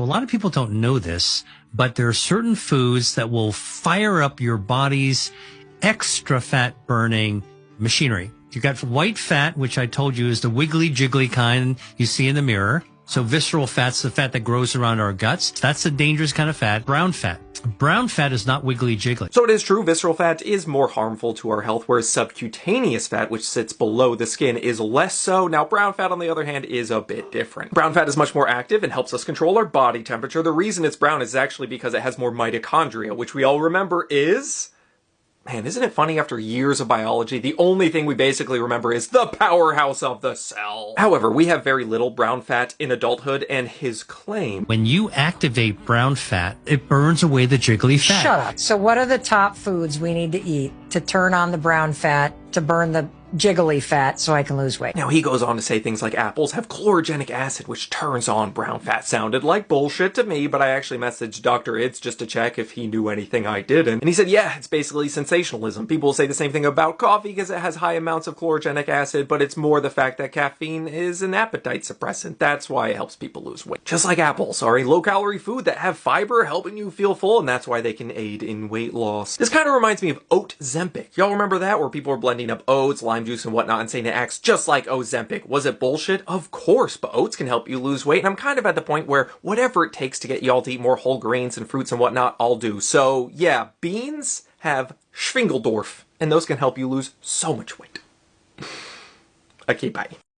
a lot of people don't know this, but there are certain foods that will fire up your body's extra fat burning machinery. You got white fat, which I told you is the wiggly jiggly kind you see in the mirror. So visceral fat's the fat that grows around our guts. That's a dangerous kind of fat. Brown fat. Brown fat is not wiggly jiggly. So it is true, visceral fat is more harmful to our health, whereas subcutaneous fat, which sits below the skin, is less so. Now, brown fat, on the other hand, is a bit different. Brown fat is much more active and helps us control our body temperature. The reason it's brown is actually because it has more mitochondria, which we all remember is... Man, isn't it funny, after years of biology, the only thing we basically remember is the powerhouse of the cell. However, we have very little brown fat in adulthood, and his claim... When you activate brown fat, it burns away the jiggly fat. Shut up. So what are the top foods we need to eat to turn on the brown fat, to burn the jiggly fat so I can lose weight? Now, he goes on to say things like apples have chlorogenic acid, which turns on brown fat. Sounded like bullshit to me, but I actually messaged Dr. Itz just to check if he knew anything I didn't. And he said, yeah, it's basically sensationalism. People say the same thing about coffee because it has high amounts of chlorogenic acid, but it's more the fact that caffeine is an appetite suppressant. That's why it helps people lose weight. Just like apples are a low-calorie food that have fiber helping you feel full, and that's why they can aid in weight loss. This kind of reminds me of Oat Zempic. Y'all remember that? Where people were blending up oats, lime juice, and whatnot, and saying it acts just like Ozempic. Was it bullshit? Of course, but oats can help you lose weight, and I'm kind of at the point where whatever it takes to get y'all to eat more whole grains and fruits and whatnot, I'll do. So yeah, beans have Schwingeldorf, and those can help you lose so much weight. Okay, bye.